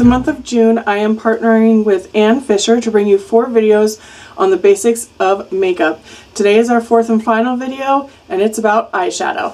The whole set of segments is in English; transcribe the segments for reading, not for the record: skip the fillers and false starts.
month of June, I am partnering with Ann Fisher to bring you 4 videos on the basics of makeup. Today is our 4th and final video, and it's about eyeshadow.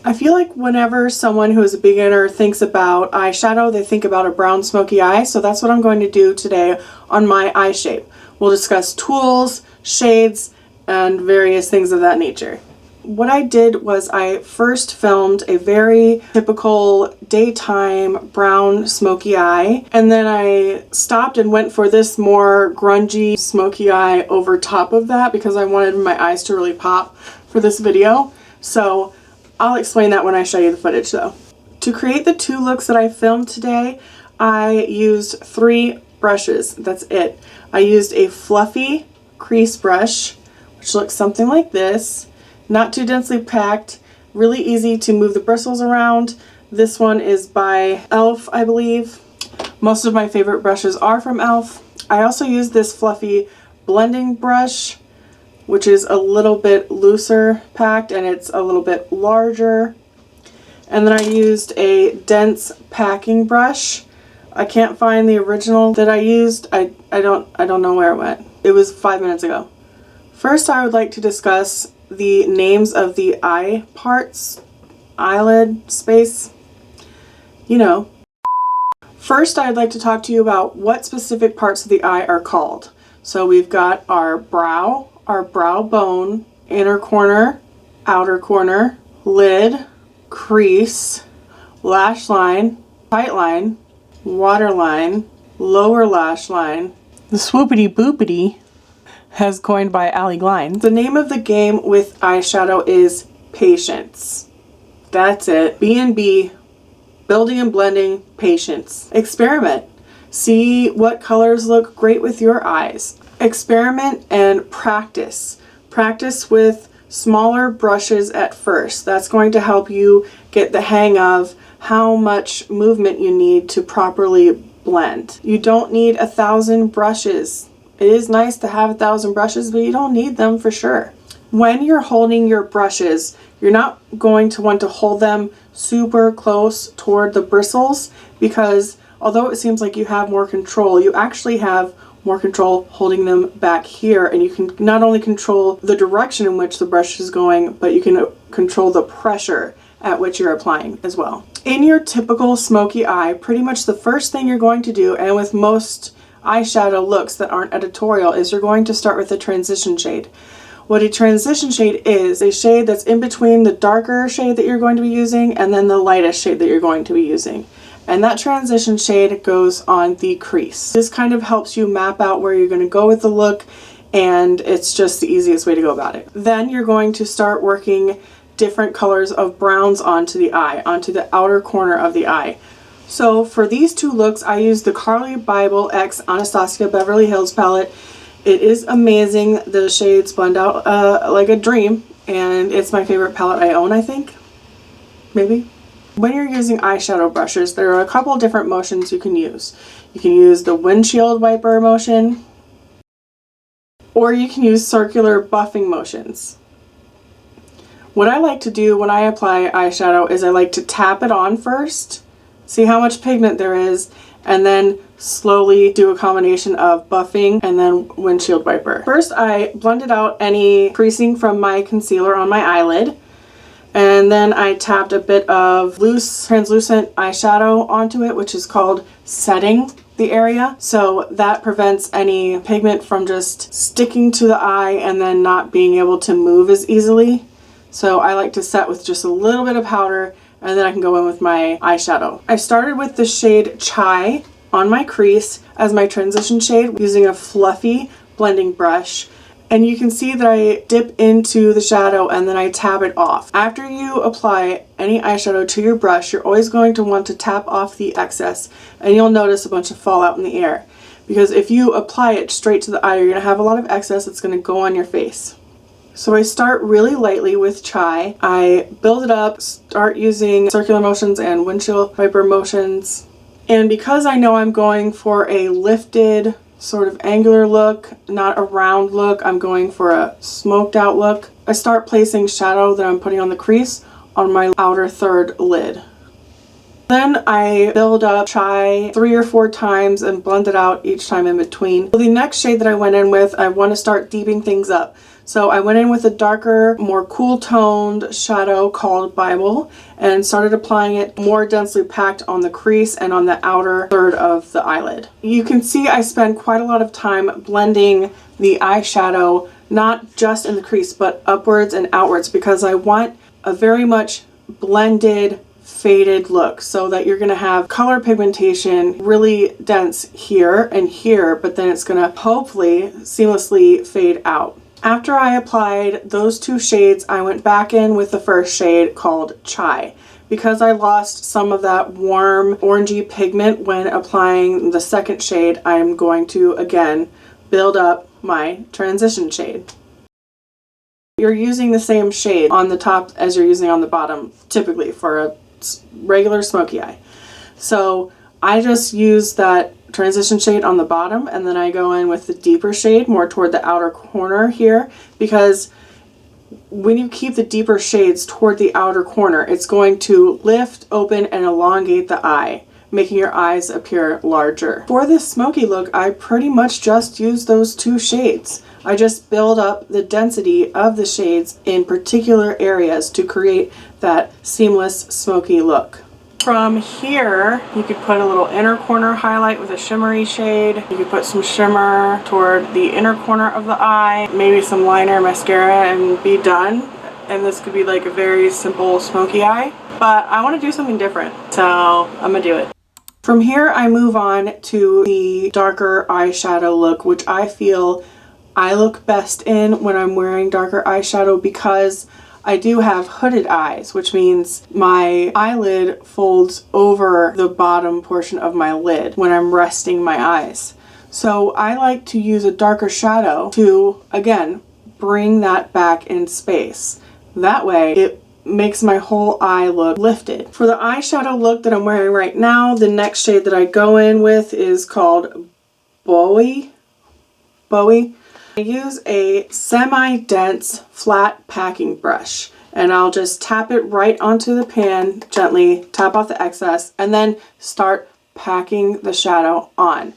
I feel like whenever someone who is a beginner thinks about eyeshadow, they think about a brown smoky eye, so that's what I'm going to do today on my eye shape. We'll discuss tools, shades, and various things of that nature. What I did was I first filmed a very typical daytime brown smoky eye, and then I stopped and went for this more grungy smoky eye over top of that because I wanted my eyes to really pop for this video. So I'll explain that when I show you the footage though. To create the 2 looks that I filmed today, I used 3 brushes. That's it. I used a fluffy crease brush, which looks something like this. Not too densely packed, really easy to move the bristles around. This one is by e.l.f., I believe. Most of my favorite brushes are from e.l.f. I also use this fluffy blending brush, which is a little bit looser packed and it's a little bit larger. And then I used a dense packing brush. I can't find the original that I used. I don't know where it went. It was 5 minutes ago. First, I would like to discuss the names of the eye parts, eyelid space, you know. First, I'd like to talk to you about what specific parts of the eye are called. So we've got our brow bone, inner corner, outer corner, lid, crease, lash line, tight line, waterline, lower lash line, the swoopity boopity, as coined by Allie Glines. The name of the game with eyeshadow is patience. That's it. B&B, building and blending, patience. Experiment. See what colors look great with your eyes. Experiment and practice. Practice with smaller brushes at first. That's going to help you get the hang of how much movement you need to properly blend. You don't need 1,000 brushes. It is nice to have 1,000 brushes, but you don't need them for sure. When you're holding your brushes, you're not going to want to hold them super close toward the bristles because although it seems like you have more control, you actually have more control holding them back here, and you can not only control the direction in which the brush is going, but you can control the pressure at which you're applying as well. In your typical smoky eye, pretty much the first thing you're going to do, and with most eyeshadow looks that aren't editorial, is you're going to start with a transition shade. What a transition shade is a shade that's in between the darker shade that you're going to be using and then the lightest shade that you're going to be using. And that transition shade goes on the crease. This kind of helps you map out where you're going to go with the look, and it's just the easiest way to go about it. Then you're going to start working different colors of browns onto the eye, onto the outer corner of the eye. So for these 2 looks, I used the Carly Bible X Anastasia Beverly Hills palette. It is amazing. The shades blend out like a dream, and it's my favorite palette I own, I think. Maybe. When you're using eyeshadow brushes, there are a couple different motions you can use. You can use the windshield wiper motion, or you can use circular buffing motions. What I like to do when I apply eyeshadow is I like to tap it on first, see how much pigment there is, and then slowly do a combination of buffing and then windshield wiper. First, I blended out any creasing from my concealer on my eyelid, and then I tapped a bit of loose translucent eyeshadow onto it, which is called setting the area. So that prevents any pigment from just sticking to the eye and then not being able to move as easily. So I like to set with just a little bit of powder, and then I can go in with my eyeshadow. I started with the shade Chai on my crease as my transition shade using a fluffy blending brush. And you can see that I dip into the shadow and then I tap it off. After you apply any eyeshadow to your brush, you're always going to want to tap off the excess, and you'll notice a bunch of fallout in the air. Because if you apply it straight to the eye, you're going to have a lot of excess that's going to go on your face. So I start really lightly with Chai. I build it up, start using circular motions and windshield wiper motions. And because I know I'm going for a lifted sort of angular look, not a round look, I'm going for a smoked out look, I start placing shadow that I'm putting on the crease on my outer third lid. Then I build up Chai 3 or 4 times and blend it out each time in between. So the next shade that I went in with, I want to start deepening things up. So I went in with a darker, more cool toned shadow called Bible and started applying it more densely packed on the crease and on the outer third of the eyelid. You can see I spend quite a lot of time blending the eyeshadow, not just in the crease, but upwards and outwards, because I want a very much blended, faded look, so that you're going to have color pigmentation really dense here and here, but then it's going to hopefully seamlessly fade out. After I applied those 2 shades, I went back in with the first shade called Chai. Because I lost some of that warm orangey pigment when applying the second shade, I'm going to again build up my transition shade. You're using the same shade on the top as you're using on the bottom, typically for a regular smoky eye. So I just use that transition shade on the bottom, and then I go in with the deeper shade more toward the outer corner here, because when you keep the deeper shades toward the outer corner, it's going to lift, open, and elongate the eye, making your eyes appear larger. For this smoky look, I pretty much just use those 2 shades. I just build up the density of the shades in particular areas to create that seamless smoky look. From here, you could put a little inner corner highlight with a shimmery shade. You could put some shimmer toward the inner corner of the eye, maybe some liner, mascara, and be done. And this could be like a very simple smoky eye, but I want to do something different, so I'm gonna do it. From here, I move on to the darker eyeshadow look, which I feel I look best in when I'm wearing darker eyeshadow, because I do have hooded eyes, which means my eyelid folds over the bottom portion of my lid when I'm resting my eyes. So I like to use a darker shadow to, again, bring that back in space. That way it makes my whole eye look lifted. For the eyeshadow look that I'm wearing right now, the next shade that I go in with is called Bowie. I use a semi-dense flat packing brush, and I'll just tap it right onto the pan, gently tap off the excess, and then start packing the shadow on.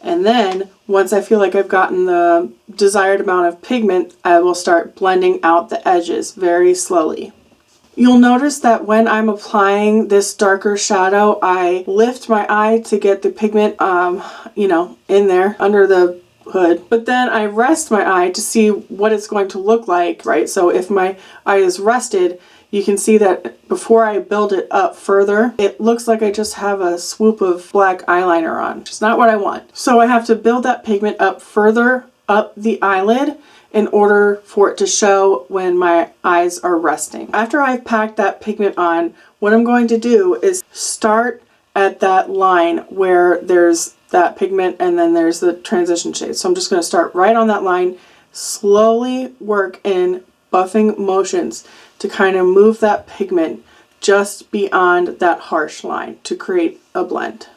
And then once I feel like I've gotten the desired amount of pigment, I will start blending out the edges very slowly. You'll notice that when I'm applying this darker shadow, I lift my eye to get the pigment, in there under the hood, but then I rest my eye to see what it's going to look like, right? So if my eye is rested, you can see that before I build it up further, it looks like I just have a swoop of black eyeliner on, which is not what I want. So I have to build that pigment up further up the eyelid in order for it to show when my eyes are resting. After I've packed that pigment on, what I'm going to do is start at that line where there's that pigment and then there's the transition shade. So I'm just going to start right on that line, slowly work in buffing motions to kind of move that pigment just beyond that harsh line to create a blend.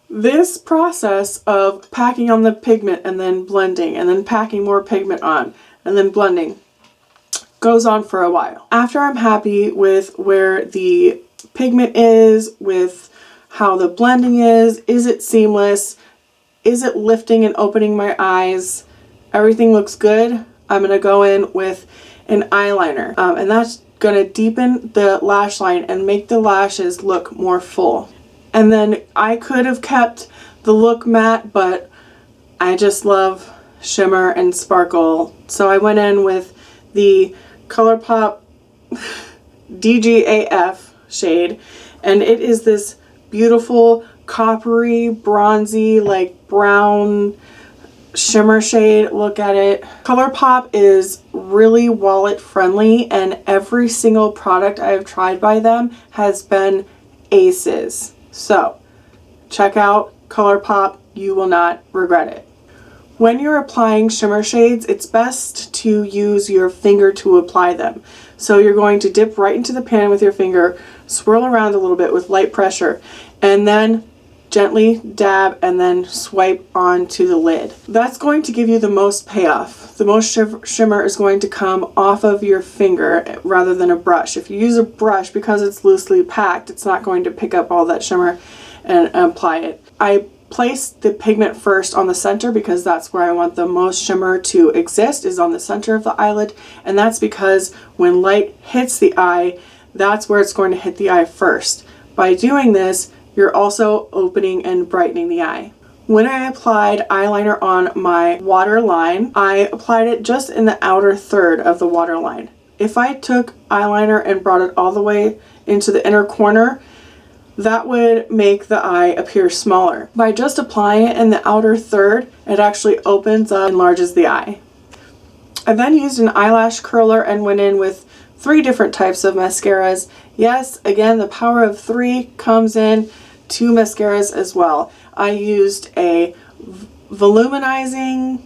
This process of packing on the pigment and then blending and then packing more pigment on and then blending goes on for a while. After I'm happy with where the pigment is, with how the blending is it seamless, is it lifting and opening my eyes, everything looks good, I'm going to go in with an eyeliner, and that's going to deepen the lash line and make the lashes look more full. And then I could have kept the look matte, but I just love shimmer and sparkle, so I went in with the ColourPop DGAF shade, and it is this beautiful coppery, bronzy, like brown shimmer shade. Look at it. ColourPop is really wallet friendly, and every single product I have tried by them has been aces. So check out ColourPop, you will not regret it. When you're applying shimmer shades, it's best to use your finger to apply them. So you're going to dip right into the pan with your finger, swirl around a little bit with light pressure, and then gently dab and then swipe onto the lid. That's going to give you the most payoff. The most shimmer is going to come off of your finger rather than a brush. If you use a brush, because it's loosely packed, it's not going to pick up all that shimmer and apply it. I place the pigment first on the center because that's where I want the most shimmer to exist, is on the center of the eyelid, and that's because when light hits the eye, that's where it's going to hit the eye first. By doing this, you're also opening and brightening the eye. When I applied eyeliner on my waterline, I applied it just in the outer third of the waterline. If I took eyeliner and brought it all the way into the inner corner, that would make the eye appear smaller. By just applying it in the outer third, it actually opens up and enlarges the eye. I then used an eyelash curler and went in with 3 different types of mascaras. Yes, again, the power of 3 comes in 2 mascaras as well. I used a volumizing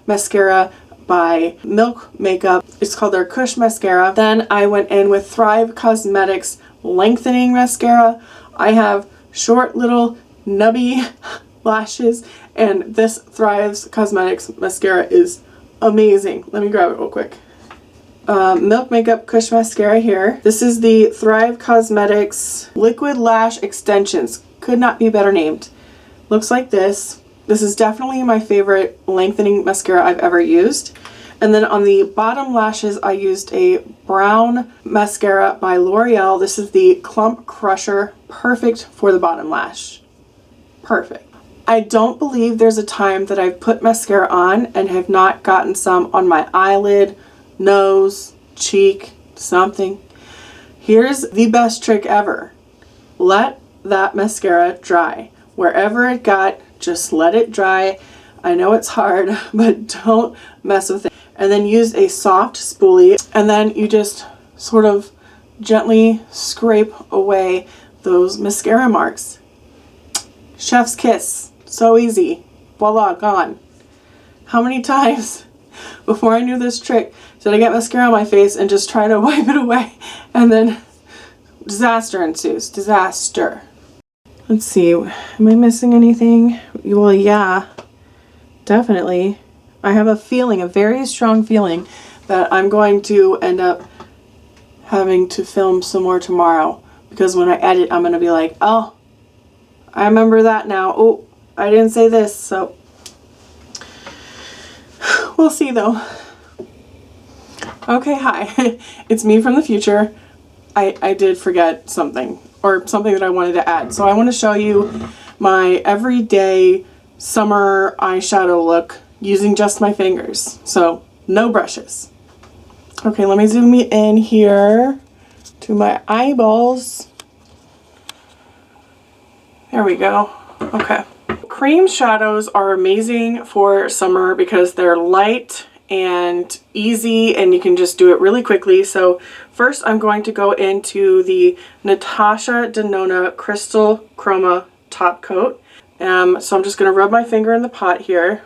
mascara by Milk Makeup. It's called their Kush Mascara. Then I went in with Thrive Cosmetics Lengthening Mascara. I have short little nubby lashes, and this Thrive Cosmetics Mascara is amazing. Let me grab it real quick. Milk Makeup Kush Mascara here. This is the Thrive Cosmetics Liquid Lash Extensions. Could not be better named. Looks like this. This is definitely my favorite lengthening mascara I've ever used. And then on the bottom lashes, I used a brown mascara by L'Oreal. This is the Clump Crusher. Perfect for the bottom lash. Perfect. I don't believe there's a time that I've put mascara on and have not gotten some on my eyelid, nose, cheek, something. Here's the best trick ever. Let that mascara dry. Wherever it got, just let it dry. I know it's hard, but don't mess with it. And then use a soft spoolie, and then you just sort of gently scrape away those mascara marks. Chef's kiss. So easy. Voila, gone. How many times before I knew this trick did I get mascara on my face and just try to wipe it away, and then disaster ensues. Disaster. Let's see, am I missing anything? Well, yeah, definitely. I have a feeling, a very strong feeling, that I'm going to end up having to film some more tomorrow, because when I edit, I'm going to be like, oh, I remember that now. Oh, I didn't say this, so we'll see though. Okay, hi, it's me from the future. I did forget something, or something that I wanted to add. So I want to show you my everyday summer eyeshadow look using just my fingers. So no brushes. Okay, let me zoom in here to my eyeballs. There we go. Okay. Cream shadows are amazing for summer because they're light and easy, and you can just do it really quickly. So first I'm going to go into the Natasha Denona Crystal Chroma Top Coat. So I'm just going to rub my finger in the pot here.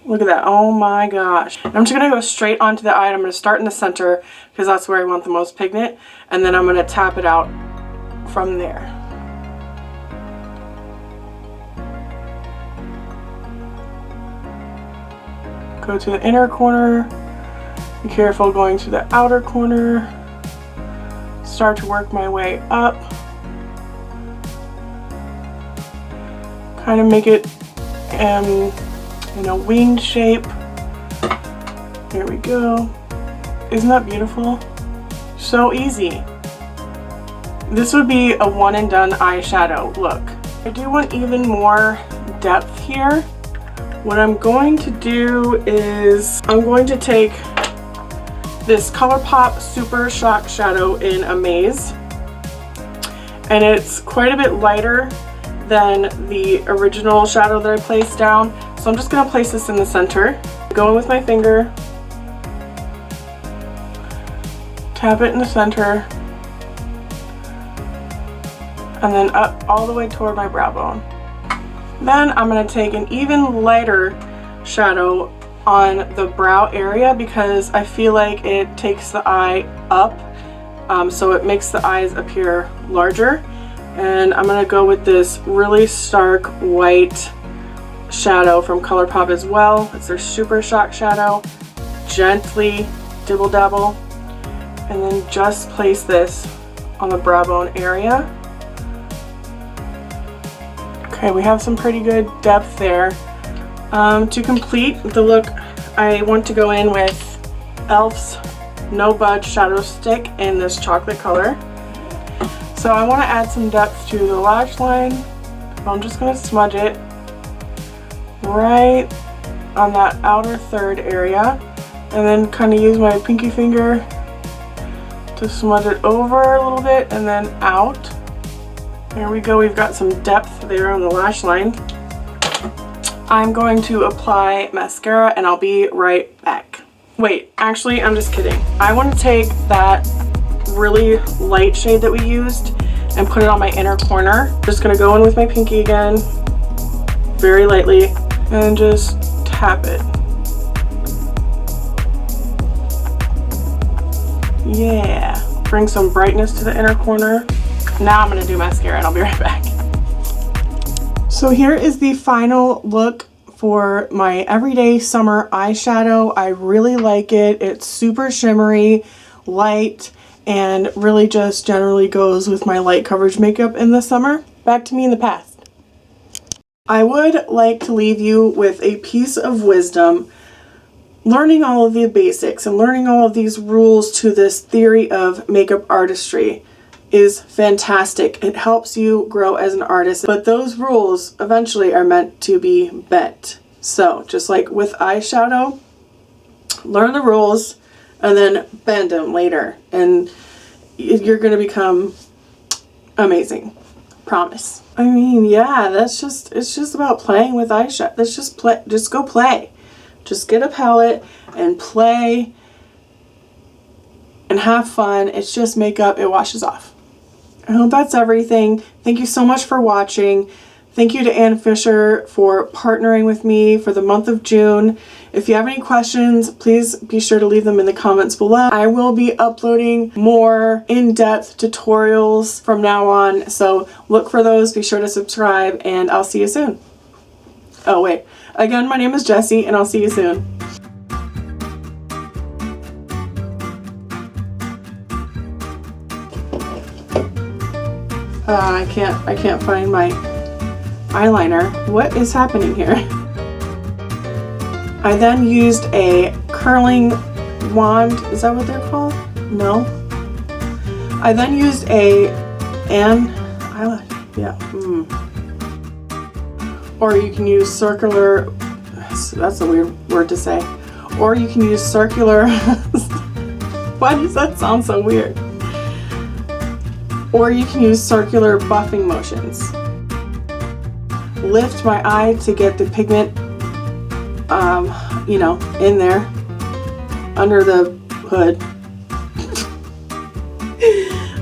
Look at that. Oh my gosh. And I'm just going to go straight onto the eye. I'm going to start in the center because that's where I want the most pigment, and then I'm going to tap it out from there. Go to the inner corner, be careful going to the outer corner, start to work my way up, kind of make it in a winged shape. There we go. Isn't that beautiful? So easy. This would be a one and done eyeshadow look. I do want even more depth here. What I'm going to do is I'm going to take this ColourPop Super Shock Shadow in Amaze, and it's quite a bit lighter than the original shadow that I placed down. So I'm just going to place this in the center. Go in with my finger, tap it in the center, and then up all the way toward my brow bone. Then I'm going to take an even lighter shadow on the brow area because I feel like it takes the eye up, so it makes the eyes appear larger. And I'm gonna go with this really stark white shadow from ColourPop as well. It's their Super Shock shadow. Gently dibble dabble, and then just place this on the brow bone area. Okay, we have some pretty good depth there. To complete the look, I want to go in with e.l.f.'s No Budge Shadow Stick in this chocolate color. So I want to add some depth to the lash line. I'm just going to smudge it right on that outer third area, and then kind of use my pinky finger to smudge it over a little bit and then out. There we go, we've got some depth there on the lash line. I'm going to apply mascara and I'll be right back. Wait, actually, I'm just kidding. I want to take that really light shade that we used and put it on my inner corner. Just gonna go in with my pinky again, very lightly, and just tap it. Yeah, bring some brightness to the inner corner. Now I'm gonna do mascara and I'll be right back. So here is the final look for my everyday summer eyeshadow. I really like it. It's super shimmery, light, and really just generally goes with my light coverage makeup in the summer. Back to me in the past. I would like to leave you with a piece of wisdom. Learning all of the basics and learning all of these rules to this theory of makeup artistry is fantastic. It helps you grow as an artist, but those rules eventually are meant to be bent. So just like with eyeshadow, learn the rules and then bend them later, and you're gonna become amazing. Promise. I mean, yeah, it's just about playing with eyeshadow. Let's just play, just go play. Just get a palette and play and have fun. It's just makeup, it washes off. I hope that's everything. Thank you so much for watching. Thank you to Ann Fisher for partnering with me for the month of June. If you have any questions, please be sure to leave them in the comments below. I will be uploading more in-depth tutorials from now on, so look for those. Be sure to subscribe, and I'll see you soon. Oh wait, again, my name is Jessie, and I'll see you soon. I can't find my eyeliner. What is happening here? I then used a curling wand. Is that what they're called? No. I then used an eyeliner. Yeah. Or you can use circular. That's a weird word to say. Or you can use circular. Why does that sound so weird? Or you can use circular buffing motions. Lift my eye to get the pigment, you know, in there, under the hood.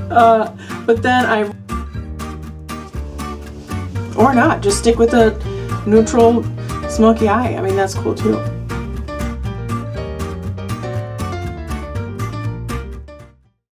But then or not, just stick with a neutral smoky eye. I mean, that's cool too.